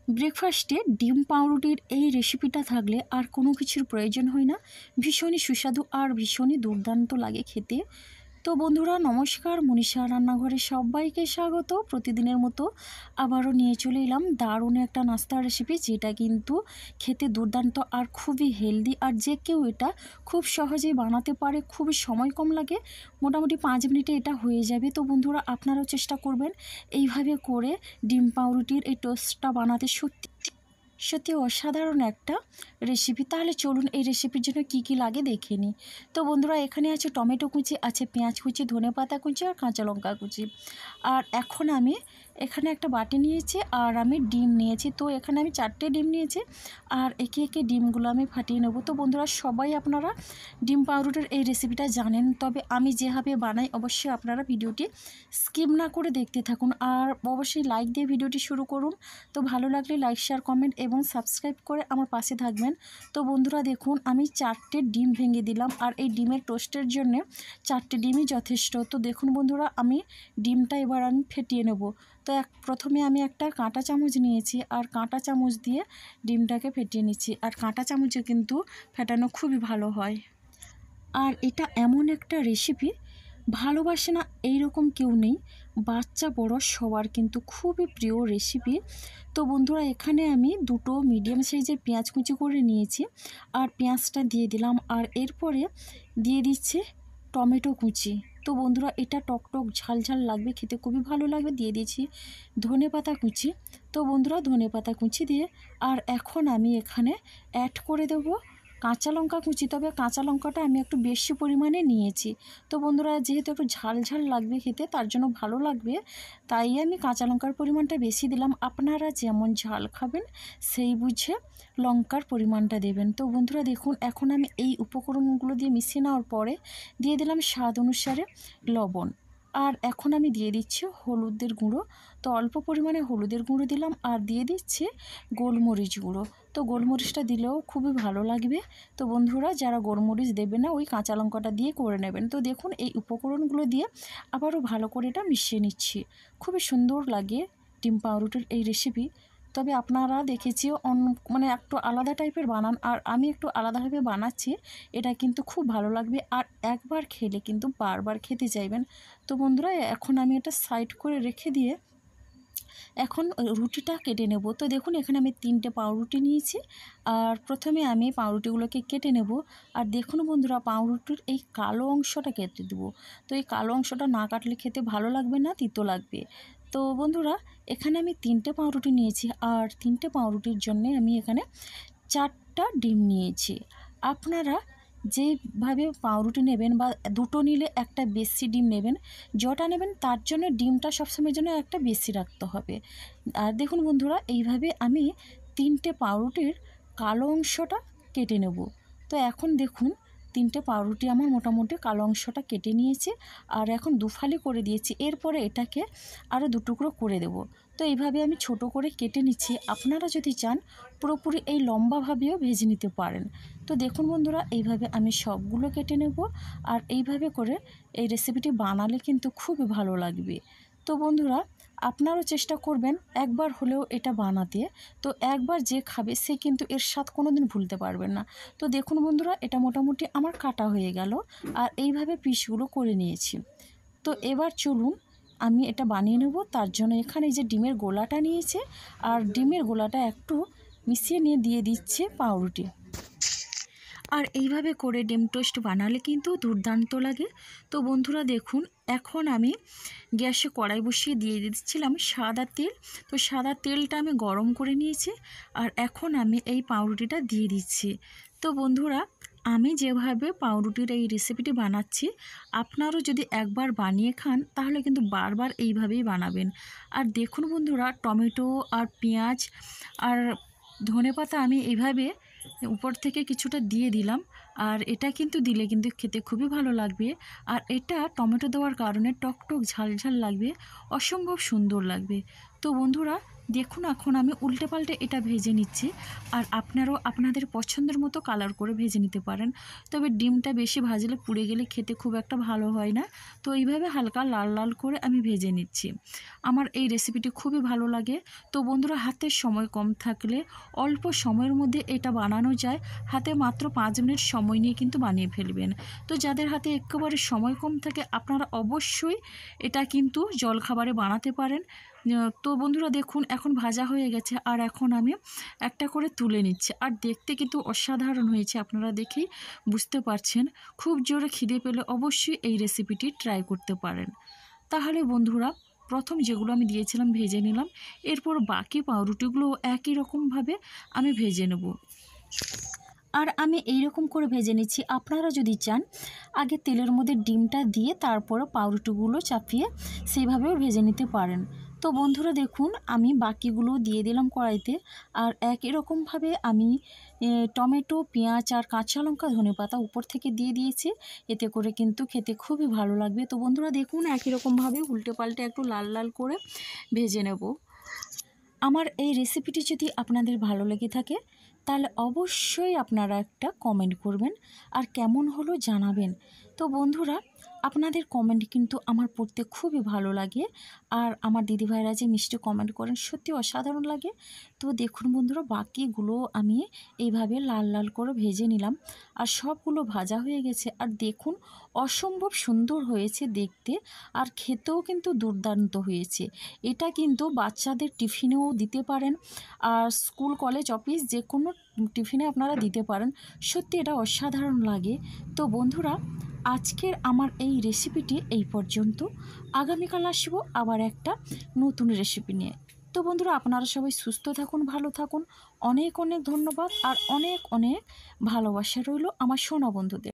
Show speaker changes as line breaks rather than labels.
ব্রেকফাস্টে ডিম পাউরুটির এই রেসিপিটা থাকলে আর কোনো কিছুর প্রয়োজন হয় না। ভীষণই সুস্বাদু আর ভীষণই দুর্দান্ত লাগে খেতে। তো বন্ধুরা নমস্কার, মনীষা রান্নাঘরে সবাইকে স্বাগত। প্রতিদিনের মতো আবারও নিয়ে চলে এলাম দারুণ একটা নাস্তার রেসিপি, যেটা কিন্তু খেতে দুর্দান্ত আর খুবই হেলদি, আর যে কেউ এটা খুব সহজেই বানাতে পারে। খুবই সময় কম লাগে, মোটামুটি 5 মিনিটে এটা হয়ে যাবে। তো বন্ধুরা আপনারাও চেষ্টা করবেন এইভাবে করে ডিম পাউরুটির এই টোস্টটা বানাতে। সত্যি অসাধারণ একটা রেসিপি। তাহলে চলুন এই রেসিপির জন্য কি কি লাগে দেখে নিই। তো বন্ধুরা এখানে আছে টমেটো কুচি, আছে পেঁয়াজ কুচি, ধনেপাতা কুচি আর কাঁচা লঙ্কা কুচি। আর এখন আমি এখানে একটা বাটি নিয়েছি আর আমি ডিম নিয়েছি। তো এখানে আমি 4টে ডিম নিয়েছি আর একে একে ডিমগুলো আমি ফাটিয়ে নেব। তো বন্ধুরা সবাই আপনারা ডিম পাউরুটির এই রেসিপিটা জানেন, তবে আমি যেভাবে বানাই অবশ্যই আপনারা ভিডিওটি স্কিপ না করে দেখতে থাকুন। আর অবশ্যই লাইক দিয়ে ভিডিওটি শুরু করুন। তো ভালো লাগলে লাইক, শেয়ার, কমেন্ট এবং সাবস্ক্রাইব করে আমার পাশে থাকবেন। তো বন্ধুরা দেখুন আমি 4টে ডিম ভেঙে দিলাম, আর এই ডিমের টোস্টের জন্য 4টে ডিমই যথেষ্ট। তো দেখুন বন্ধুরা আমি ডিমটা এবার আমি ফেটিয়ে নেব। তো প্রথমে আমি একটা কাঁটা চামচ নিয়েছি আর কাঁটা চামচ দিয়ে ডিমটাকে ফেটিয়ে নিচ্ছি। আর কাঁটা চামচে কিন্তু ফেটানো খুবই ভালো হয়। আর এটা এমন একটা রেসিপি, ভালোবাসে না এইরকম কেউ নেই। বাচ্চা বড় সবার কিন্তু খুবই প্রিয় রেসিপি। তো বন্ধুরা এখানে আমি 2টো মিডিয়াম সাইজের পেঁয়াজ কুচি করে নিয়েছি আর পেঁয়াজটা দিয়ে দিলাম। আর এরপরে দিয়ে দিচ্ছে টমেটো কুচি। তো বন্ধুরা এটা টকটক ঝাল ঝাল লাগবে, খেতে খুবই ভালো লাগবে। দিয়ে দিয়েছি ধনেপাতা কুচি। তো বন্ধুরা ধনেপাতা কুচি দিয়ে আর এখন আমি এখানে অ্যাড করে দেবো কাঁচা লঙ্কা কুচি। তবে কাঁচা লঙ্কাটা আমি একটু বেশি পরিমাণে নিয়েছি। তো বন্ধুরা যেহেতু একটু ঝাল ঝাল লাগবে খেতে, তার জন্য ভালো লাগবে, তাই আমি কাঁচা লঙ্কার পরিমাণটা বেশি দিলাম। আপনারা যেমন ঝাল খাবেন সেই বুঝে লঙ্কার পরিমাণটা দেবেন। তো বন্ধুরা দেখুন এখন আমি এই উপকরণগুলো দিয়ে মিশিয়ে নেওয়ার পরে দিয়ে দিলাম স্বাদ অনুসারে লবণ। আর এখন আমি দিয়ে দিচ্ছি হলুদের গুঁড়ো। তো অল্প পরিমাণে হলুদের গুঁড়ো দিলাম আর দিয়ে দিচ্ছি গোলমরিচ গুঁড়ো। তো গোলমরিচটা দিলেও খুবই ভালো লাগবে। তো বন্ধুরা যারা গোলমরিচ দেবে না ওই কাঁচা লঙ্কাটা দিয়ে করে নেবেন। তো দেখুন এই উপকরণগুলো দিয়ে আবারও ভালো করে এটা মিশিয়ে নিচ্ছি। খুবই সুন্দর লাগে ডিম পাউরুটির এই রেসিপি। তবে আপনারা দেখেছি মানে একটু আলাদা টাইপের বানান, আর আমি একটু আলাদাভাবে বানাচ্ছি। এটা কিন্তু খুব ভালো লাগবে আর একবার খেলে কিন্তু বারবার খেতে চাইবেন। তো বন্ধুরা এখন আমি এটা সাইড করে রেখে দিয়ে এখন রুটিটা কেটে নেব। তো দেখুন এখানে আমি 3টে পাউরুটি নিয়েছি আর প্রথমে আমি পাউরুটিগুলোকে কেটে নেব। আর দেখুন বন্ধুরা পাউরুটির এই কালো অংশটা কেটে দেবো। তো এই কালো অংশটা না কাটলে খেতে ভালো লাগবে না, তিতো লাগবে। তো বন্ধুরা এখানে আমি 3টে পাউরুটি নিয়েছি আর 3টে পাউরুটির জন্য আমি এখানে 4টা ডিম নিয়েছি। আপনারা যেভাবে পাউরুটি নেবেন বা 2টো নিলে একটা বেশি ডিম নেবেন, যটা নেবেন তার জন্য ডিমটা সবসময়ের জন্য একটা বেশি রাখতে হবে। আর দেখুন বন্ধুরা এইভাবে আমি 3টে পাউরুটির কালো অংশটা কেটে নেব। তো এখন দেখুন 3টে পাউরুটি আমার মোটামুটি কালো অংশটা কেটে নিয়েছি আর এখন দুফালি করে দিয়েছি। এরপরে এটাকে আরও 2 টুকরো করে দেব। তো এইভাবে আমি ছোট করে কেটে নিচ্ছি। আপনারা যদি চান পুরোপুরি এই লম্বাভাবেও ভেজে নিতে পারেন। তো দেখুন বন্ধুরা এইভাবে আমি সবগুলো কেটে নেব আর এইভাবে করে এই রেসিপিটি বানালে কিন্তু খুবই ভালো লাগবে। তো বন্ধুরা আপনারাও চেষ্টা করবেন একবার হলেও এটা বানাতে। তো একবার যে খাবে সে কিন্তু এর স্বাদ কোনো দিন ভুলতে পারবেন না। তো দেখুন বন্ধুরা এটা মোটামুটি আমার কাটা হয়ে গেল আর এইভাবে পিসগুলো করে নিয়েছি। তো এবার চলুন আমি এটা বানিয়ে নেব। তার জন্য এখানে যে ডিমের গোলাটা নিয়েছে আর ডিমের গোলাটা একটু মিশিয়ে নিয়ে দিয়ে দিচ্ছে পাউরুটি। আর এইভাবে করে ডিম টোস্ট বানালে কিন্তু দুর্দান্ত লাগে। তো বন্ধুরা দেখুন এখন আমি গ্যাসে কড়াই বসিয়ে দিয়ে দিচ্ছিলাম সাদা তেল। তো সাদা তেলটা আমি গরম করে নিয়েছি আর এখন আমি এই পাউরুটিটা দিয়ে দিচ্ছি। তো বন্ধুরা আমি যেভাবে পাউরুটির এই রেসিপিটি বানাচ্ছি, আপনারাও যদি একবার বানিয়ে খান তাহলে কিন্তু বারবার এইভাবেই বানাবেন। আর দেখুন বন্ধুরা টমেটো আর পেঁয়াজ আর ধনেপাতা আমি এইভাবে উপর থেকে কিছুটা দিয়ে দিলাম আর এটা কিন্তু দিলে কিন্তু খেতে খুবই ভালো লাগবে। আর এটা টমেটো দেওয়ার কারণে টকটক ঝাল ঝাল লাগবে, অসম্ভব সুন্দর লাগবে। তো বন্ধুরা দেখুন, এখন আমি উল্টে পাল্টে এটা ভেজে নিচ্ছি। আর আপনারাও আপনাদের পছন্দের মতো কালার করে ভেজে নিতে পারেন। তবে ডিমটা বেশি ভাজলে পুড়ে গেলে খেতে খুব একটা ভালো হয় না। তো এইভাবে হালকা লাল লাল করে আমি ভেজে নিচ্ছি। আমার এই রেসিপিটি খুবই ভালো লাগে। তো বন্ধুরা হাতের সময় কম থাকলে অল্প সময়ের মধ্যে এটা বানানো যায়। হাতে মাত্র 5 মিনিট সময় নিয়ে কিন্তু বানিয়ে ফেলবেন। তো যাদের হাতে একেবারে সময় কম থাকে আপনারা অবশ্যই এটা কিন্তু জলখাবারে বানাতে পারেন। তো বন্ধুরা দেখুন, এখন ভাজা হয়ে গেছে আর এখন আমি একটা করে তুলে নিচ্ছি। আর দেখতে কিন্তু অসাধারণ হয়েছে, আপনারা দেখেই বুঝতে পারছেন। খুব জোরে খিদে পেলে অবশ্যই এই রেসিপিটি ট্রাই করতে পারেন। তাহলে বন্ধুরা প্রথম যেগুলো আমি দিয়েছিলাম ভেজে নিলাম, এরপর বাকি পাউরুটিগুলো একই রকমভাবে আমি ভেজে নেব। আর আমি এই রকম করে ভেজে নিচ্ছি। আপনারা যদি চান আগে তেলের মধ্যে ডিমটা দিয়ে তারপরে পাউরুটিগুলো চাপিয়ে সেইভাবেও ভেজে নিতে পারেন। তো বন্ধুরা দেখুন, আমি বাকিগুলো দিয়ে দিলাম কড়াইতে। আর একই রকমভাবে আমি টমেটো, পেঁয়াজ আর কাঁচা লঙ্কা, ধনেপাতা উপর থেকে দিয়ে দিয়েছি। এতে করে কিন্তু খেতে খুবই ভালো লাগবে। তো বন্ধুরা দেখুন, একই রকমভাবে উল্টে পাল্টে একটু লাল লাল করে ভেজে নেব। আমার এই রেসিপিটি যদি আপনাদের ভালো লেগে থাকে তাহলে অবশ্যই আপনারা একটা কমেন্ট করবেন আর কেমন হলো জানাবেন। তো বন্ধুরা আপনাদের কমেন্ট কিন্তু আমার পড়তে খুবই ভালো লাগে। আর আমার দিদিভাইরা যে মিষ্টি কমেন্ট করেন সত্যি অসাধারণ লাগে। তো দেখুন বন্ধুরা, বাকিগুলো আমি এইভাবে লাল লাল করে ভেজে নিলাম। আর সবগুলো ভাজা হয়ে গেছে। আর দেখুন অসম্ভব সুন্দর হয়েছে দেখতে, আর খেতেও কিন্তু দুর্দান্ত হয়েছে। এটা কিন্তু বাচ্চাদের টিফিনেও দিতে পারেন, আর স্কুল, কলেজ, অফিস যে কোনো টিফিনে আপনারা দিতে পারেন। সত্যি এটা অসাধারণ লাগে। তো বন্ধুরা আজকের আমার এই রেসিপিটি এই পর্যন্ত। আগামীকাল আসবো আবার একটা নতুন রেসিপি নিয়ে। তো বন্ধুরা আপনারা সবাই সুস্থ থাকুন, ভালো থাকুন। অনেক অনেক ধন্যবাদ আর অনেক অনেক ভালোবাসা রইল আমার সোনা বন্ধুদের।